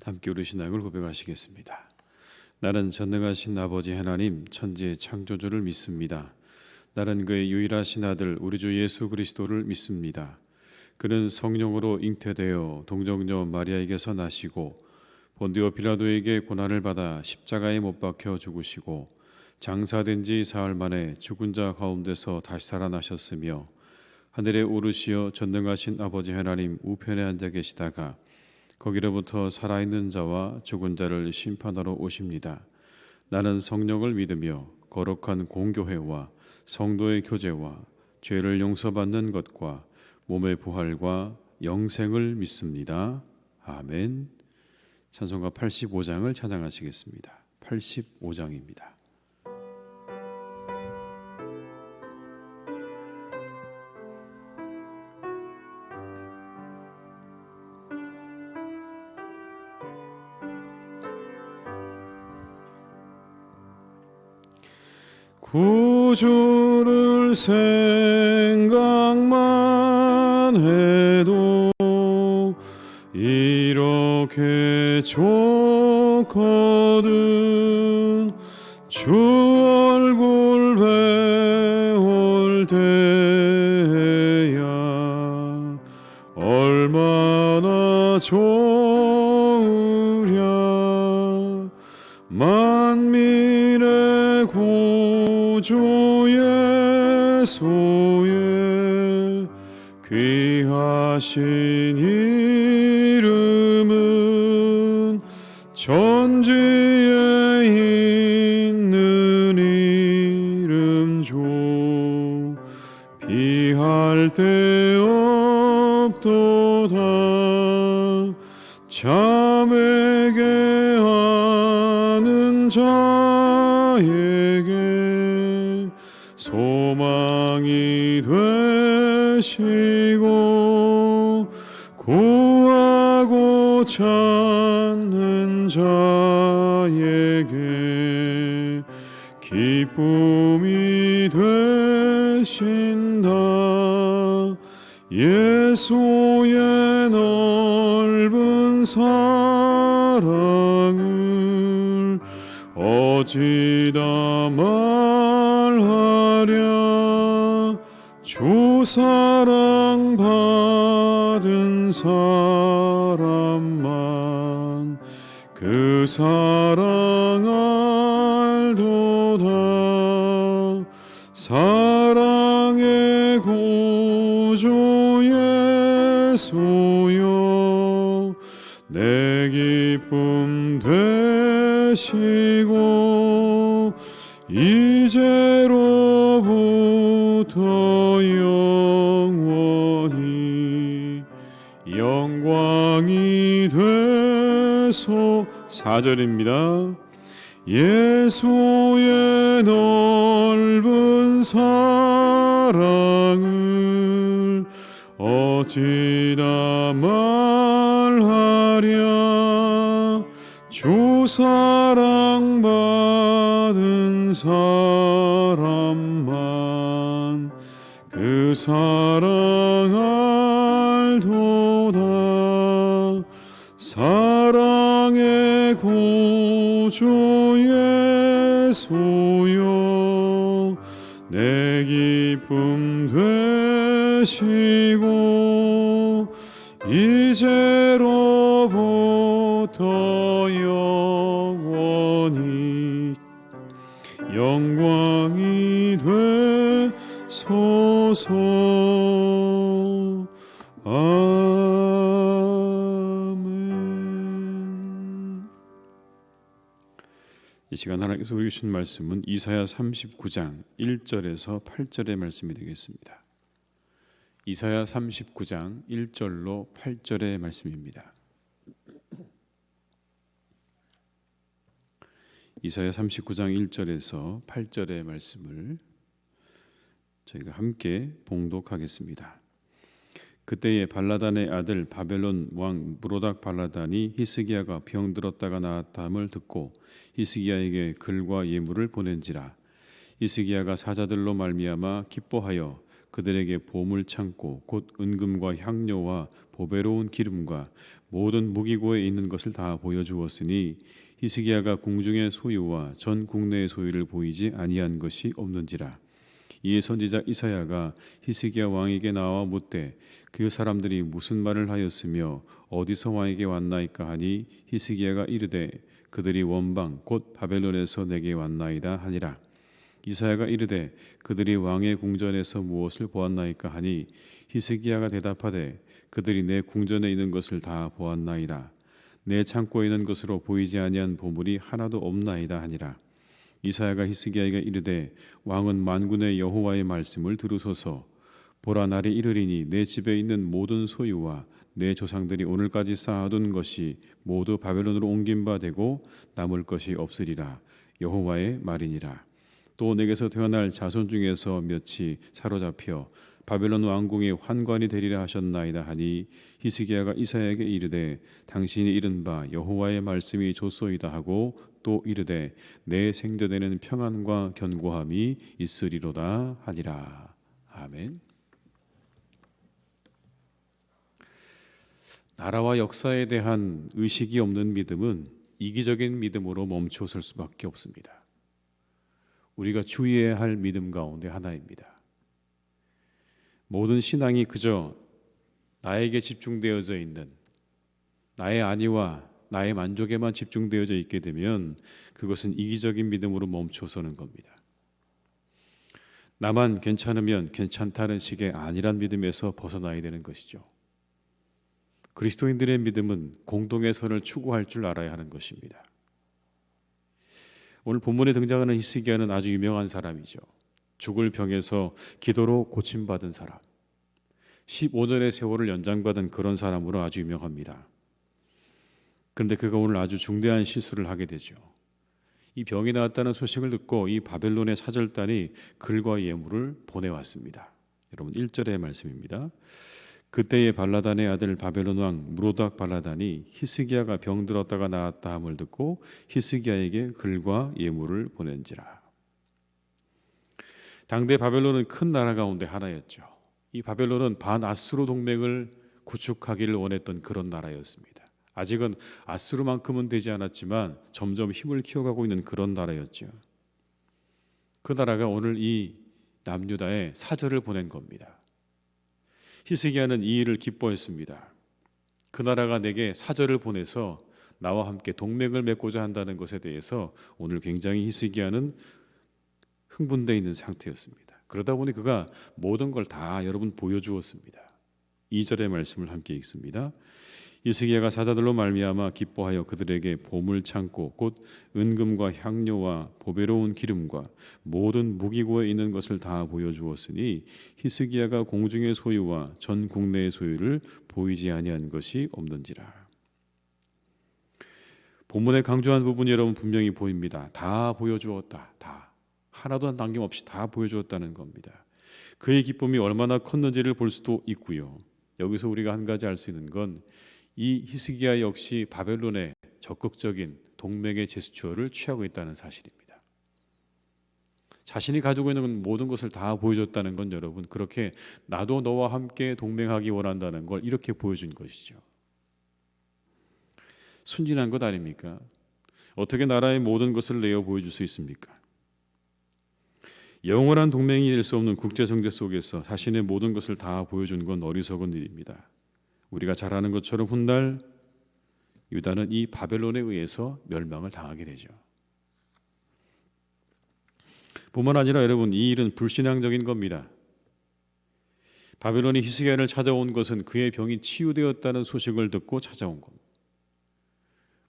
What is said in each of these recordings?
함께 우리 신앙을 고백하시겠습니다. 나는 전능하신 아버지 하나님 천지의 창조주를 믿습니다. 나는 그의 유일하신 아들 우리 주 예수 그리스도를 믿습니다. 그는 성령으로 잉태되어 동정녀 마리아에게서 나시고 본디오 빌라도에게 고난을 받아 십자가에 못 박혀 죽으시고 장사된 지 사흘 만에 죽은 자 가운데서 다시 살아나셨으며 하늘에 오르시어 전능하신 아버지 하나님 우편에 앉아 계시다가 거기로부터 살아있는 자와 죽은 자를 심판하러 오십니다. 나는 성령을 믿으며 거룩한 공교회와 성도의 교제와 죄를 용서받는 것과 몸의 부활과 영생을 믿습니다. 아멘. 찬송가 85장을 찬양하시겠습니다. 85장입니다. 구주를 생각만 해도 이렇게 좋거든. 주 얼굴 배울 때야 얼마나 좋으랴. 만민의 구주 예수의 귀하신 이름은 천지에 있는 이름 중 비할 데 없도다. 자매게 하는 자에게 소망이 되시고 구하고 찾는 자에게 기쁨이 되신다. 예수의 넓은 사랑을 어찌다 말하랴. 주 사랑 받은 사람만 그 사랑 알도다. 사랑의 구주 예수여 내 기쁨 되시고 이제로부터 영원히 영광이 되소. 4절입니다. 예수의 넓은 사랑을 어찌다 말하랴. 주 사랑 받은 사람만 그 사랑 알도다. 사랑의 구주 예수여 내 기쁨 되시고 이제로부터 영원히 영광이 되소서. 아멘. 이 시간 하나님께서 우리에게 주신 말씀은 이사야 39장 1절에서 8절의 말씀이 되겠습니다. 이사야 39장 1절로 8절의 말씀입니다. 이사야 39장 1절에서 8절의 말씀을 저희가 함께 봉독하겠습니다. 그때에 발라단의 아들 바벨론 왕 무로닥 발라단이 히스기야가 병들었다가 나았다함을 듣고 히스기야에게 글과 예물을 보낸지라. 히스기야가 사자들로 말미암아 기뻐하여 그들에게 보물 창고 곧 은금과 향료와 보배로운 기름과 모든 무기고에 있는 것을 다 보여주었으니 히스기야가 궁중의 소유와 전 국내의 소유를 보이지 아니한 것이 없는지라. 이에 선지자 이사야가 히스기야 왕에게 나와 묻되 그 사람들이 무슨 말을 하였으며 어디서 왕에게 왔나이까 하니 히스기야가 이르되 그들이 원방 곧 바벨론에서 내게 왔나이다 하니라. 이사야가 이르되 그들이 왕의 궁전에서 무엇을 보았나이까 하니 히스기야가 대답하되 그들이 내 궁전에 있는 것을 다 보았나이다. 내 창고에 있는 것으로 보이지 아니한 보물이 하나도 없나이다 하니라. 이사야가 히스기야에게 이르되 왕은 만군의 여호와의 말씀을 들으소서. 보라, 날이 이르리니 내 집에 있는 모든 소유와 내 조상들이 오늘까지 쌓아둔 것이 모두 바벨론으로 옮긴 바 되고 남을 것이 없으리라. 여호와의 말이니라. 또 내게서 태어날 자손 중에서 몇이 사로잡혀 바벨론 왕궁의 환관이 되리라 하셨나이다 하니 히스기야가 이사야에게 이르되 당신이 이른 바 여호와의 말씀이 좋소이다 하고 또 이르되 내 생전에는 평안과 견고함이 있으리로다 하니라. 아멘. 나라와 역사에 대한 의식이 없는 믿음은 이기적인 믿음으로 멈춰설 수밖에 없습니다. 우리가 주의해야 할 믿음 가운데 하나입니다. 모든 신앙이 그저 나에게 집중되어져 있는 나의 안위와 나의 만족에만 집중되어져 있게 되면 그것은 이기적인 믿음으로 멈춰서는 겁니다. 나만 괜찮으면 괜찮다는 식의 안일한 믿음에서 벗어나야 되는 것이죠. 그리스도인들의 믿음은 공동의 선을 추구할 줄 알아야 하는 것입니다. 오늘 본문에 등장하는 히스기야는 아주 유명한 사람이죠. 죽을 병에서 기도로 고침받은 사람, 15년의 세월을 연장받은 그런 사람으로 아주 유명합니다. 그런데 그가 오늘 아주 중대한 실수를 하게 되죠. 이 병이 나았다는 소식을 듣고 이 바벨론의 사절단이 글과 예물을 보내왔습니다. 여러분 1절의 말씀입니다. 그때의 발라단의 아들 바벨론 왕 무로닥 발라단이 히스기야가 병들었다가 나았다 함을 듣고 히스기야에게 글과 예물을 보낸지라. 당대 바벨론은 큰 나라 가운데 하나였죠. 이 바벨론은 반아수르 동맹을 구축하기를 원했던 그런 나라였습니다. 아직은 아수르만큼은 되지 않았지만 점점 힘을 키워가고 있는 그런 나라였죠. 그 나라가 오늘 이 남유다에 사절을 보낸 겁니다. 히스기야는 이 일을 기뻐했습니다. 그 나라가 내게 사절을 보내서 나와 함께 동맹을 맺고자 한다는 것에 대해서 오늘 굉장히 히스기야는 흥분되어 있는 상태였습니다. 그러다 보니 그가 모든 걸 다 여러분 보여주었습니다. 2절의 말씀을 함께 읽습니다. 히스기야가 사자들로 말미암아 기뻐하여 그들에게 보물 창고 곧 은금과 향료와 보배로운 기름과 모든 무기고에 있는 것을 다 보여주었으니 히스기야가 공중의 소유와 전 국내의 소유를 보이지 아니한 것이 없는지라. 본문에 강조한 부분이 여러분 분명히 보입니다. 다 보여주었다. 다. 하나도 남김없이 다 보여주었다는 겁니다. 그의 기쁨이 얼마나 컸는지를 볼 수도 있고요. 여기서 우리가 한 가지 알 수 있는 건 이 히스기야 역시 바벨론의 적극적인 동맹의 제스처를 취하고 있다는 사실입니다. 자신이 가지고 있는 모든 것을 다 보여줬다는 건 여러분 그렇게 나도 너와 함께 동맹하기 원한다는 걸 이렇게 보여준 것이죠. 순진한 것 아닙니까? 어떻게 나라의 모든 것을 내어 보여줄 수 있습니까? 영원한 동맹이 될 수 없는 국제정세 속에서 자신의 모든 것을 다 보여준 건 어리석은 일입니다. 우리가 잘 아는 것처럼 훗날 유다는 이 바벨론에 의해서 멸망을 당하게 되죠. 뿐만 아니라 여러분 이 일은 불신앙적인 겁니다. 바벨론이 히스기야를 찾아온 것은 그의 병이 치유되었다는 소식을 듣고 찾아온 겁니다.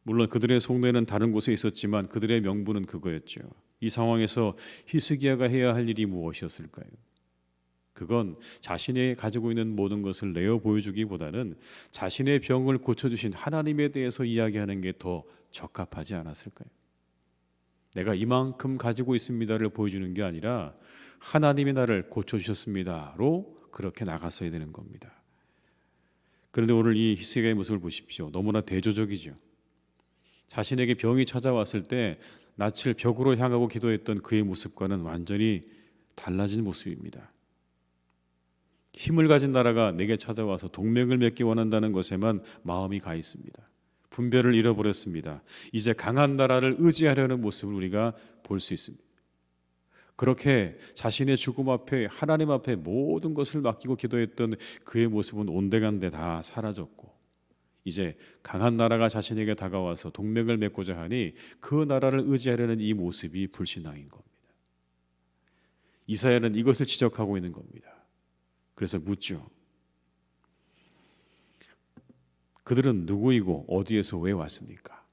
물론 그들의 속내는 다른 곳에 있었지만 그들의 명분은 그거였죠. 이 상황에서 히스기야가 해야 할 일이 무엇이었을까요? 그건 자신이 가지고 있는 모든 것을 내어 보여주기보다는 자신의 병을 고쳐주신 하나님에 대해서 이야기하는 게 더 적합하지 않았을까요? 내가 이만큼 가지고 있습니다를 보여주는 게 아니라 하나님이 나를 고쳐주셨습니다로 그렇게 나갔어야 되는 겁니다. 그런데 오늘 이 히스기야의 모습을 보십시오. 너무나 대조적이죠. 자신에게 병이 찾아왔을 때 낯을 벽으로 향하고 기도했던 그의 모습과는 완전히 달라진 모습입니다. 힘을 가진 나라가 내게 찾아와서 동맹을 맺기 원한다는 것에만 마음이 가 있습니다. 분별을 잃어버렸습니다. 이제 강한 나라를 의지하려는 모습을 우리가 볼 수 있습니다. 그렇게 자신의 죽음 앞에 하나님 앞에 모든 것을 맡기고 기도했던 그의 모습은 온데간데 다 사라졌고, 이제 강한 나라가 자신에게 다가와서 동맹을 맺고자 하니 그 나라를 의지하려는 이 모습이 불신앙인 겁니다. 이사야는 이것을 지적하고 있는 겁니다. 그래서 묻죠. 그들은 누구이고 어디에서 왜 왔습니까?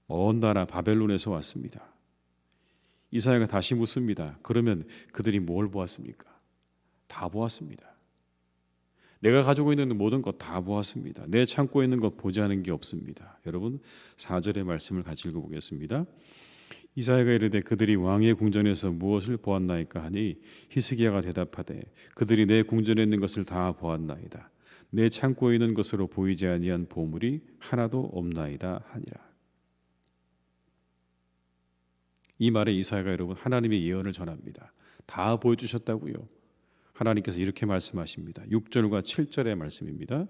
먼 나라 바벨론에서 왔습니다. 이사야가 다시 묻습니다. 그러면 그들이 뭘 보았습니까? 다 보았습니다. 내가 가지고 있는 모든 것 다 보았습니다. 내 창고에 있는 것 보지 않은 게 없습니다. 여러분 4절의 말씀을 같이 읽어보겠습니다. 이사야가 이르되 그들이 왕의 궁전에서 무엇을 보았나이까 하니 히스기야가 대답하되 그들이 내 궁전에 있는 것을 다 보았나이다. 내 창고에 있는 것으로 보이지 아니한 보물이 하나도 없나이다 하니라. 이 말에 이사야가 여러분 하나님의 예언을 전합니다. 다 보여주셨다고요. 하나님께서 이렇게 말씀하십니다. 6절과 7절의 말씀입니다.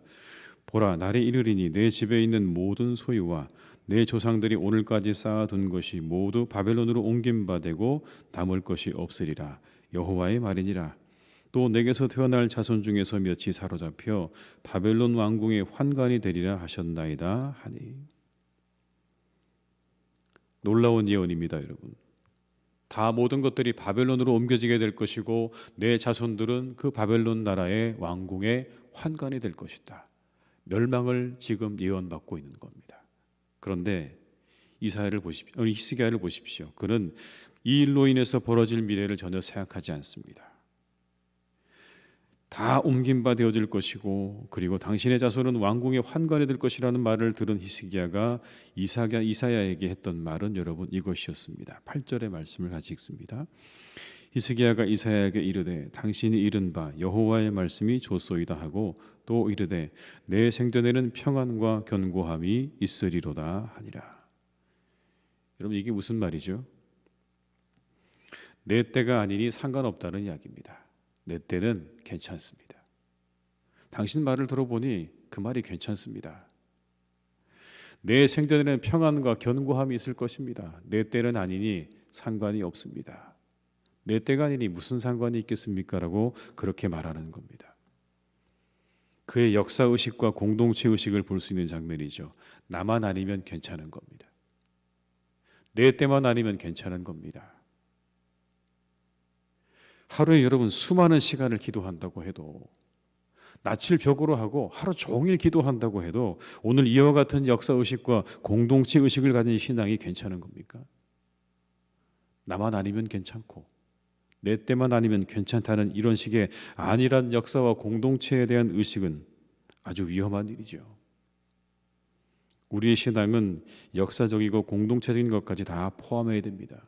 보라 날이 이르리니 내 집에 있는 모든 소유와 내 조상들이 오늘까지 쌓아둔 것이 모두 바벨론으로 옮긴 바 되고 남을 것이 없으리라. 여호와의 말이니라. 또 내게서 태어날 자손 중에서 몇이 사로잡혀 바벨론 왕궁의 환관이 되리라 하셨나이다 하니. 놀라운 예언입니다, 여러분. 다 모든 것들이 바벨론으로 옮겨지게 될 것이고 내 자손들은 그 바벨론 나라의 왕궁의 환관이 될 것이다. 멸망을 지금 예언받고 있는 겁니다. 그런데 이사야를 보십시오. 히스기야를 보십시오. 그는 이 일로 인해서 벌어질 미래를 전혀 생각하지 않습니다. 다 옮긴 바 되어질 것이고 그리고 당신의 자손은 왕궁의 환관이 될 것이라는 말을 들은 히스기야가 이사야에게 했던 말은 여러분 이것이었습니다. 8절의 말씀을 같이 읽습니다. 히스기야가 이사야에게 이르되 당신이 이른 바 여호와의 말씀이 좋소이다 하고 또 이르되 내 생전에는 평안과 견고함이 있으리로다 하니라. 여러분 이게 무슨 말이죠? 내 때가 아니니 상관없다는 이야기입니다. 내 때는 괜찮습니다. 당신 말을 들어보니 그 말이 괜찮습니다. 내 생전에는 평안과 견고함이 있을 것입니다. 내 때는 아니니 상관이 없습니다. 내 때가 아니니 무슨 상관이 있겠습니까? 라고 그렇게 말하는 겁니다. 그의 역사의식과 공동체의식을 볼 수 있는 장면이죠. 나만 아니면 괜찮은 겁니다. 내 때만 아니면 괜찮은 겁니다. 하루에 여러분 수많은 시간을 기도한다고 해도 낯을 벽으로 하고 하루 종일 기도한다고 해도 오늘 이와 같은 역사의식과 공동체의식을 가진 신앙이 괜찮은 겁니까? 나만 아니면 괜찮고 내 때만 아니면 괜찮다는 이런 식의 안일한 역사와 공동체에 대한 의식은 아주 위험한 일이죠. 우리의 신앙은 역사적이고 공동체적인 것까지 다 포함해야 됩니다.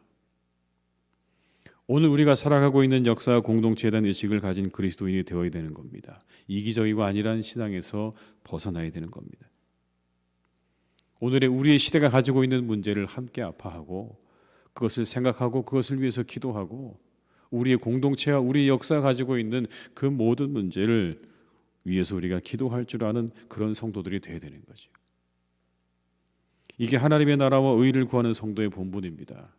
오늘 우리가 살아가고 있는 역사와 공동체에 대한 의식을 가진 그리스도인이 되어야 되는 겁니다. 이기적이고 안일한 신앙에서 벗어나야 되는 겁니다. 오늘의 우리의 시대가 가지고 있는 문제를 함께 아파하고 그것을 생각하고 그것을 위해서 기도하고 우리의 공동체와 우리의 역사가 가지고 있는 그 모든 문제를 위해서 우리가 기도할 줄 아는 그런 성도들이 되어야 되는 거죠. 이게 하나님의 나라와 의를 구하는 성도의 본분입니다.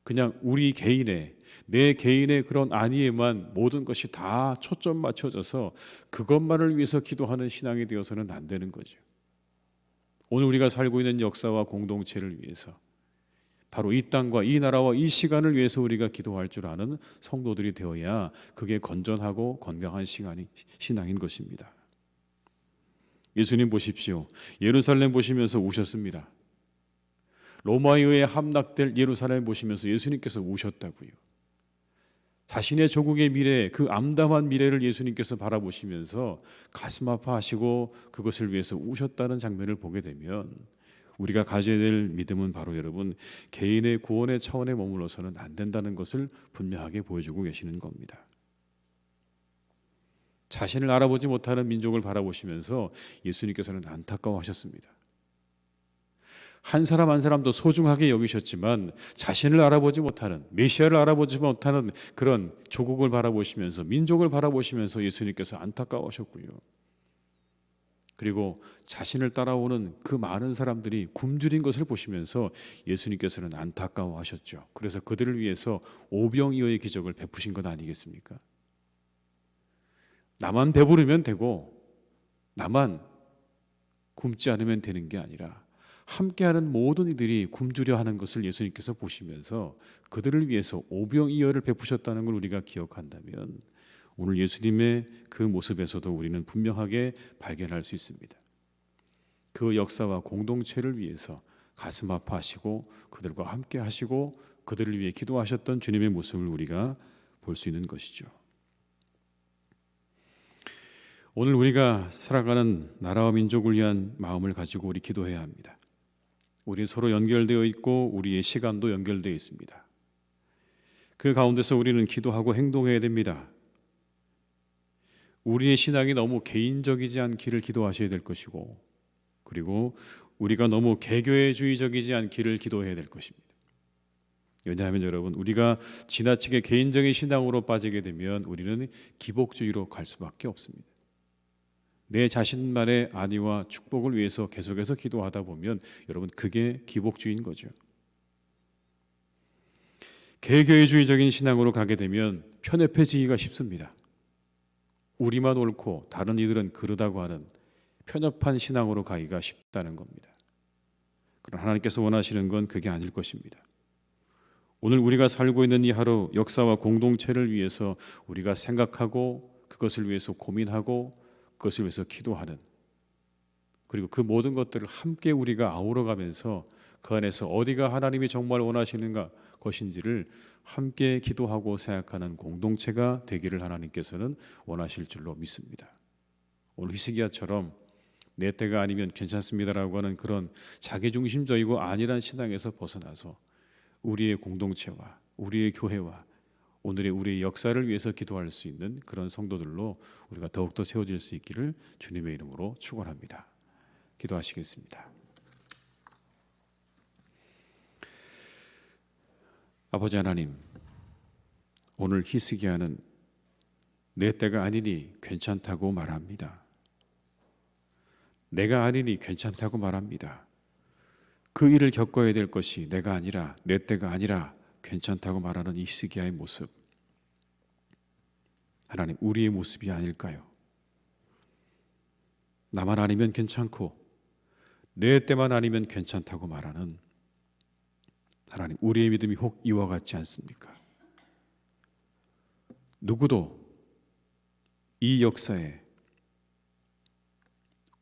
그냥 우리 개인의 내 개인의 그런 안위에만 모든 것이 다 초점 맞춰져서 그것만을 위해서 기도하는 신앙이 되어서는 안 되는 거죠. 오늘 우리가 살고 있는 역사와 공동체를 위해서 바로 이 땅과 이 나라와 이 시간을 위해서 우리가 기도할 줄 아는 성도들이 되어야 그게 건전하고 건강한 신앙인 것입니다. 예수님 보십시오. 예루살렘 보시면서 우셨습니다. 로마에 의해 함락될 예루살렘 보시면서 예수님께서 우셨다고요. 자신의 조국의 미래, 그 암담한 미래를 예수님께서 바라보시면서 가슴 아파하시고 그것을 위해서 우셨다는 장면을 보게 되면 우리가 가져야 될 믿음은 바로 여러분 개인의 구원의 차원에 머물러서는 안 된다는 것을 분명하게 보여주고 계시는 겁니다. 자신을 알아보지 못하는 민족을 바라보시면서 예수님께서는 안타까워하셨습니다. 한 사람 한 사람도 소중하게 여기셨지만 자신을 알아보지 못하는, 메시아를 알아보지 못하는 그런 조국을 바라보시면서, 민족을 바라보시면서 예수님께서 안타까워하셨고요. 그리고 자신을 따라오는 그 많은 사람들이 굶주린 것을 보시면서 예수님께서는 안타까워하셨죠. 그래서 그들을 위해서 오병이어의 기적을 베푸신 것 아니겠습니까? 나만 배부르면 되고 나만 굶지 않으면 되는 게 아니라 함께하는 모든 이들이 굶주려 하는 것을 예수님께서 보시면서 그들을 위해서 오병이어를 베푸셨다는 걸 우리가 기억한다면 오늘 예수님의 그 모습에서도 우리는 분명하게 발견할 수 있습니다. 그 역사와 공동체를 위해서 가슴 아파하시고 그들과 함께 하시고 그들을 위해 기도하셨던 주님의 모습을 우리가 볼 수 있는 것이죠. 오늘 우리가 살아가는 나라와 민족을 위한 마음을 가지고 우리 기도해야 합니다. 우리 서로 연결되어 있고 우리의 시간도 연결되어 있습니다. 그 가운데서 우리는 기도하고 행동해야 됩니다. 우리의 신앙이 너무 개인적이지 않기를 기도하셔야 될 것이고, 그리고 우리가 너무 개교회주의적이지 않기를 기도해야 될 것입니다. 왜냐하면 여러분, 우리가 지나치게 개인적인 신앙으로 빠지게 되면 우리는 기복주의로 갈 수밖에 없습니다. 내 자신만의 안위와 축복을 위해서 계속해서 기도하다 보면 여러분, 그게 기복주의인 거죠. 개교회주의적인 신앙으로 가게 되면 편협해지기가 쉽습니다. 우리만 옳고 다른 이들은 그르다고 하는 편협한 신앙으로 가기가 쉽다는 겁니다. 그러나 하나님께서 원하시는 건 그게 아닐 것입니다. 오늘 우리가 살고 있는 이 하루 역사와 공동체를 위해서 우리가 생각하고 그것을 위해서 고민하고 그것을 위해서 기도하는, 그리고 그 모든 것들을 함께 우리가 아우러가면서 그 안에서 어디가 하나님이 정말 원하시는가 것인지를 함께 기도하고 생각하는 공동체가 되기를 하나님께서는 원하실 줄로 믿습니다. 오늘 히스기야처럼 내 때가 아니면 괜찮습니다라고 하는 그런 자기중심적이고 안일한 신앙에서 벗어나서 우리의 공동체와 우리의 교회와 오늘의 우리의 역사를 위해서 기도할 수 있는 그런 성도들로 우리가 더욱더 세워질 수 있기를 주님의 이름으로 축원합니다. 기도하시겠습니다. 아버지 하나님, 오늘 히스기야는 내 때가 아니니 괜찮다고 말합니다. 내가 아니니 괜찮다고 말합니다. 그 일을 겪어야 될 것이 내가 아니라, 내 때가 아니라 괜찮다고 말하는 이 히스기야의 모습, 하나님, 우리의 모습이 아닐까요? 나만 아니면 괜찮고 내 때만 아니면 괜찮다고 말하는 하나님, 우리의 믿음이 혹 이와 같지 않습니까? 누구도 이 역사에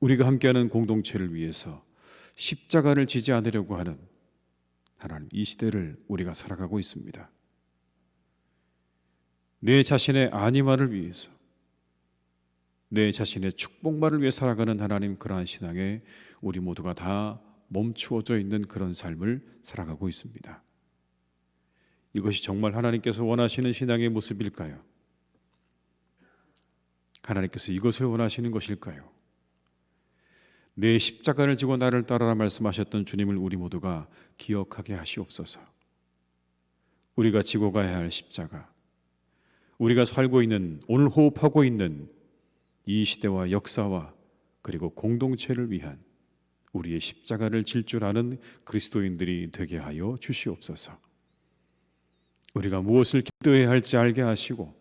우리가 함께하는 공동체를 위해서 십자가를 지지 않으려고 하는 하나님, 이 시대를 우리가 살아가고 있습니다. 내 자신의 안위만을 위해서, 내 자신의 축복만을 위해 살아가는 하나님, 그러한 신앙에 우리 모두가 다 멈추어져 있는 그런 삶을 살아가고 있습니다. 이것이 정말 하나님께서 원하시는 신앙의 모습일까요? 하나님께서 이것을 원하시는 것일까요? 내 십자가를 지고 나를 따르라 말씀하셨던 주님을 우리 모두가 기억하게 하시옵소서. 우리가 지고 가야 할 십자가, 우리가 살고 있는, 오늘 호흡하고 있는 이 시대와 역사와 그리고 공동체를 위한 우리의 십자가를 질 줄 아는 그리스도인들이 되게 하여 주시옵소서. 우리가 무엇을 기도해야 할지 알게 하시고,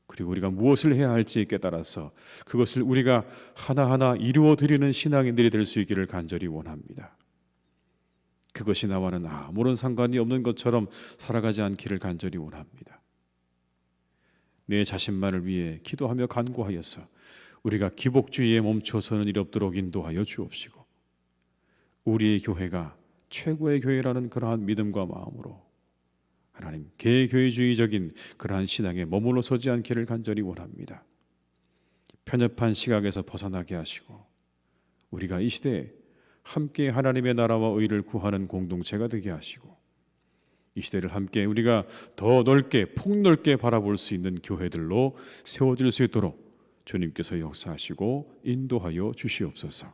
그리고 우리가 무엇을 해야 할지 깨달아서 그것을 우리가 하나하나 이루어 드리는 신앙인들이 될 수 있기를 간절히 원합니다. 그것이 나와는 아무런 상관이 없는 것처럼 살아가지 않기를 간절히 원합니다. 내 자신만을 위해 기도하며 간구하여서 우리가 기복주의에 멈춰서는 일 없도록 인도하여 주옵시고, 우리의 교회가 최고의 교회라는 그러한 믿음과 마음으로 하나님, 개교회주의적인 그러한 신앙에 머물러 서지 않기를 간절히 원합니다. 편협한 시각에서 벗어나게 하시고 우리가 이 시대에 함께 하나님의 나라와 의를 구하는 공동체가 되게 하시고, 이 시대를 함께 우리가 더 넓게 폭넓게 바라볼 수 있는 교회들로 세워질 수 있도록 주님께서 역사하시고 인도하여 주시옵소서.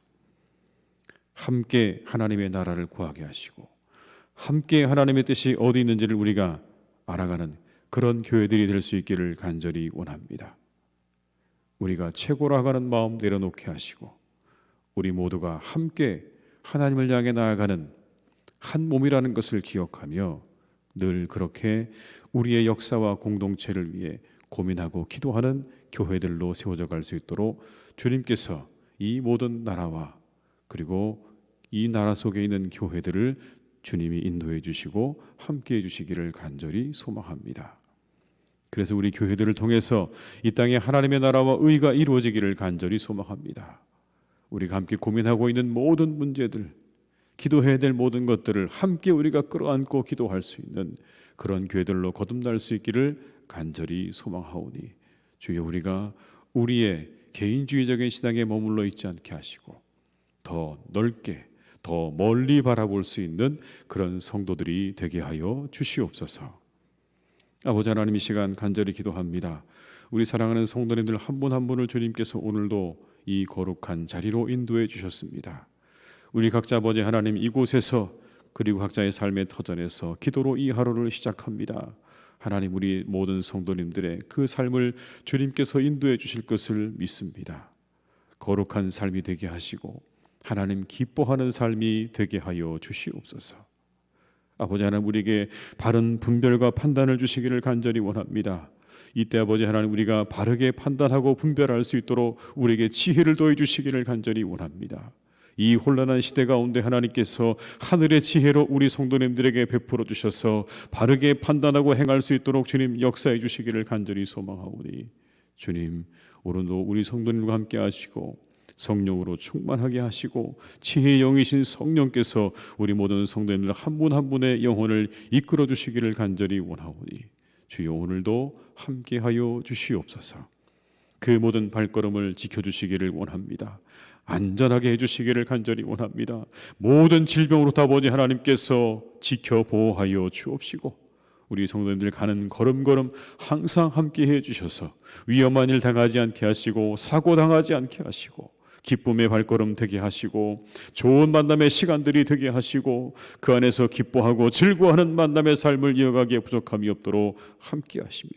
함께 하나님의 나라를 구하게 하시고 함께 하나님의 뜻이 어디 있는지를 우리가 알아가는 그런 교회들이 될 수 있기를 간절히 원합니다. 우리가 최고로 하는 마음 내려놓게 하시고 우리 모두가 함께 하나님을 향해 나아가는 한 몸이라는 것을 기억하며 늘 그렇게 우리의 역사와 공동체를 위해 고민하고 기도하는 교회들로 세워져 갈 수 있도록 주님께서 이 모든 나라와 그리고 이 나라 속에 있는 교회들을 주님이 인도해 주시고 함께 해 주시기를 간절히 소망합니다. 그래서 우리 교회들을 통해서 이 땅에 하나님의 나라와 의가 이루어지기를 간절히 소망합니다. 우리가 함께 고민하고 있는 모든 문제들, 기도해야 될 모든 것들을 함께 우리가 끌어안고 기도할 수 있는 그런 교회들로 거듭날 수 있기를 간절히 소망하오니 주여 우리가 우리의 개인주의적인 신앙에 머물러 있지 않게 하시고 더 넓게 더 멀리 바라볼 수 있는 그런 성도들이 되게 하여 주시옵소서. 아버지 하나님, 이 시간 간절히 기도합니다. 우리 사랑하는 성도님들 한 분 한 분을 주님께서 오늘도 이 거룩한 자리로 인도해 주셨습니다. 우리 각자 아버지 하나님, 이곳에서 그리고 각자의 삶의 터전에서 기도로 이 하루를 시작합니다. 하나님, 우리 모든 성도님들의 그 삶을 주님께서 인도해 주실 것을 믿습니다. 거룩한 삶이 되게 하시고 하나님 기뻐하는 삶이 되게 하여 주시옵소서. 아버지 하나님, 우리에게 바른 분별과 판단을 주시기를 간절히 원합니다. 이때 아버지 하나님, 우리가 바르게 판단하고 분별할 수 있도록 우리에게 지혜를 더해 주시기를 간절히 원합니다. 이 혼란한 시대 가운데 하나님께서 하늘의 지혜로 우리 성도님들에게 베풀어 주셔서 바르게 판단하고 행할 수 있도록 주님 역사해 주시기를 간절히 소망하오니 주님, 오늘도 우리 성도님과 함께 하시고 성령으로 충만하게 하시고 지혜의 영이신 성령께서 우리 모든 성도님들 한 분 한 분의 영혼을 이끌어 주시기를 간절히 원하오니 주여 오늘도 함께하여 주시옵소서. 그 모든 발걸음을 지켜주시기를 원합니다. 안전하게 해주시기를 간절히 원합니다. 모든 질병으로부터 아버지 하나님께서 지켜 보호하여 주옵시고 우리 성도님들 가는 걸음걸음 항상 함께 해주셔서 위험한 일 당하지 않게 하시고 사고 당하지 않게 하시고 기쁨의 발걸음 되게 하시고 좋은 만남의 시간들이 되게 하시고 그 안에서 기뻐하고 즐거워하는 만남의 삶을 이어가기에 부족함이 없도록 함께 하시며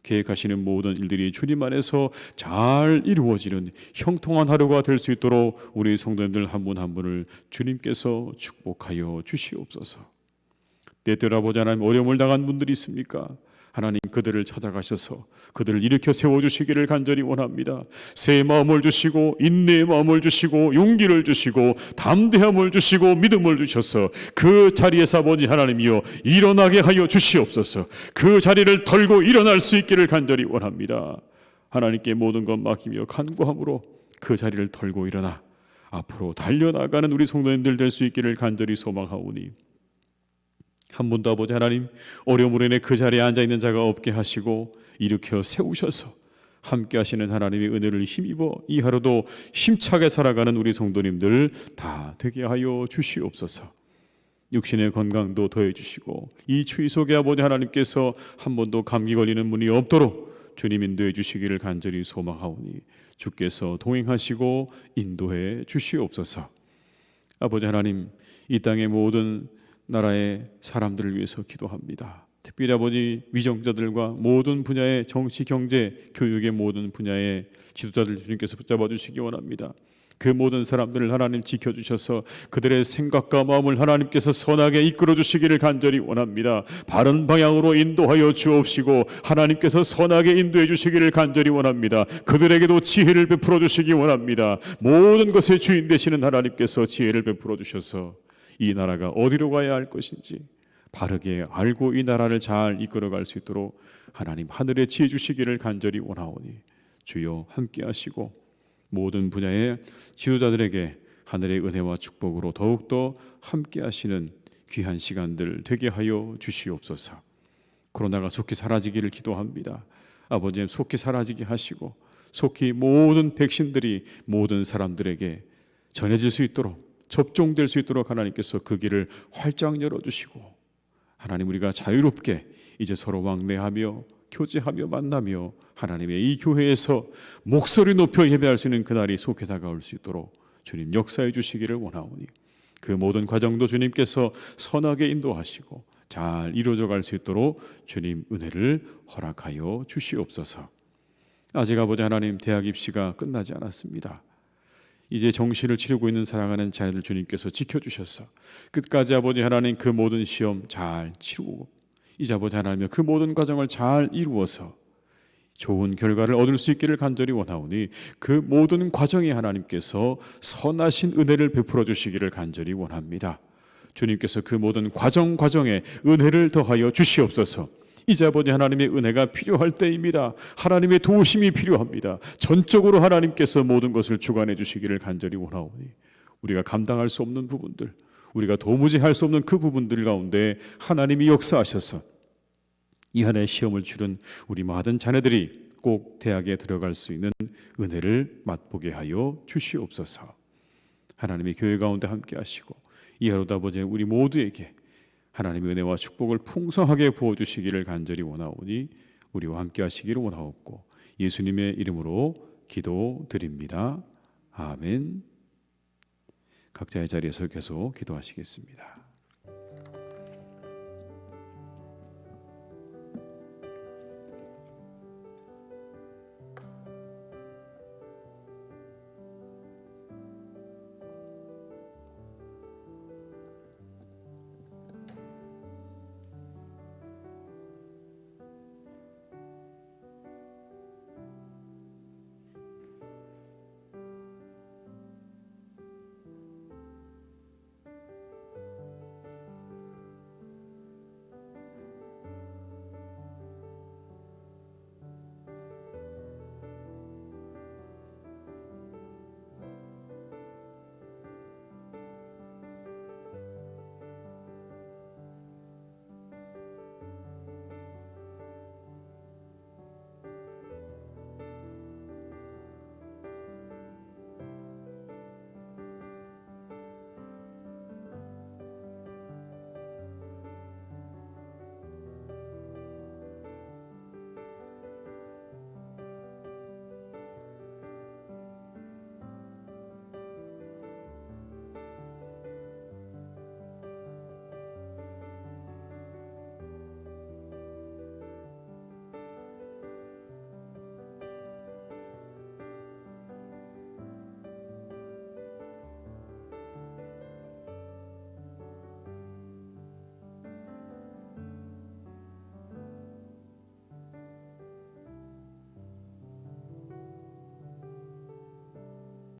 계획하시는 모든 일들이 주님 안에서 잘 이루어지는 형통한 하루가 될 수 있도록 우리 성도님들 한 분 한 분을 주님께서 축복하여 주시옵소서. 때때로 아버지 하나님, 어려움을 당한 분들이 있습니까? 하나님, 그들을 찾아가셔서 그들을 일으켜 세워주시기를 간절히 원합니다. 새 마음을 주시고 인내의 마음을 주시고 용기를 주시고 담대함을 주시고 믿음을 주셔서 그 자리에서 아버지 하나님이여 일어나게 하여 주시옵소서. 그 자리를 털고 일어날 수 있기를 간절히 원합니다. 하나님께 모든 것 맡기며 간구함으로 그 자리를 털고 일어나 앞으로 달려나가는 우리 성도님들 될 수 있기를 간절히 소망하오니 한 분도 아버지 하나님 어려움으로 인해 그 자리에 앉아있는 자가 없게 하시고 일으켜 세우셔서 함께 하시는 하나님의 은혜를 힘입어 이 하루도 힘차게 살아가는 우리 성도님들 다 되게 하여 주시옵소서. 육신의 건강도 더해 주시고 이 추위 속에 아버지 하나님께서 한 번도 감기 걸리는 분이 없도록 주님 인도해 주시기를 간절히 소망하오니 주께서 동행하시고 인도해 주시옵소서. 아버지 하나님, 이 땅의 모든 나라의 사람들을 위해서 기도합니다. 특별히 아버지 위정자들과 모든 분야의 정치, 경제, 교육의 모든 분야의 지도자들 주님께서 붙잡아 주시기 원합니다. 그 모든 사람들을 하나님 지켜주셔서 그들의 생각과 마음을 하나님께서 선하게 이끌어 주시기를 간절히 원합니다. 바른 방향으로 인도하여 주옵시고 하나님께서 선하게 인도해 주시기를 간절히 원합니다. 그들에게도 지혜를 베풀어 주시기 원합니다. 모든 것의 주인 되시는 하나님께서 지혜를 베풀어 주셔서 이 나라가 어디로 가야 할 것인지 바르게 알고 이 나라를 잘 이끌어갈 수 있도록 하나님 하늘에 지혜 주시기를 간절히 원하오니 주여 함께 하시고 모든 분야의 지도자들에게 하늘의 은혜와 축복으로 더욱더 함께 하시는 귀한 시간들 되게 하여 주시옵소서. 코로나가 속히 사라지기를 기도합니다. 아버지, 속히 사라지게 하시고 속히 모든 백신들이 모든 사람들에게 전해질 수 있도록 접종될 수 있도록 하나님께서 그 길을 활짝 열어주시고 하나님, 우리가 자유롭게 이제 서로 왕래하며 교제하며 만나며 하나님의 이 교회에서 목소리 높여 예배할 수 있는 그날이 속히 다가올 수 있도록 주님 역사해 주시기를 원하오니 그 모든 과정도 주님께서 선하게 인도하시고 잘 이루어져 갈 수 있도록 주님 은혜를 허락하여 주시옵소서. 아직 아버지 하나님, 대학 입시가 끝나지 않았습니다. 이제 정시를 치르고 있는 사랑하는 자녀들 주님께서 지켜주셔서 끝까지 아버지 하나님 그 모든 시험 잘 치르고 이제 아버지 하나님 그 모든 과정을 잘 이루어서 좋은 결과를 얻을 수 있기를 간절히 원하오니 그 모든 과정에 하나님께서 선하신 은혜를 베풀어 주시기를 간절히 원합니다. 주님께서 그 모든 과정에 은혜를 더하여 주시옵소서. 이제 아버지 하나님의 은혜가 필요할 때입니다. 하나님의 도우심이 필요합니다. 전적으로 하나님께서 모든 것을 주관해 주시기를 간절히 원하오니 우리가 감당할 수 없는 부분들, 우리가 도무지 할 수 없는 그 부분들 가운데 하나님이 역사하셔서 이 한 해 시험을 치른 우리 모든 자녀들이 꼭 대학에 들어갈 수 있는 은혜를 맛보게 하여 주시옵소서. 하나님의 교회 가운데 함께 하시고 이 하루도 아버지 우리 모두에게 하나님의 은혜와 축복을 풍성하게 부어주시기를 간절히 원하오니 우리와 함께 하시기를 원하옵고 예수님의 이름으로 기도드립니다. 아멘. 각자의 자리에서 계속 기도하시겠습니다.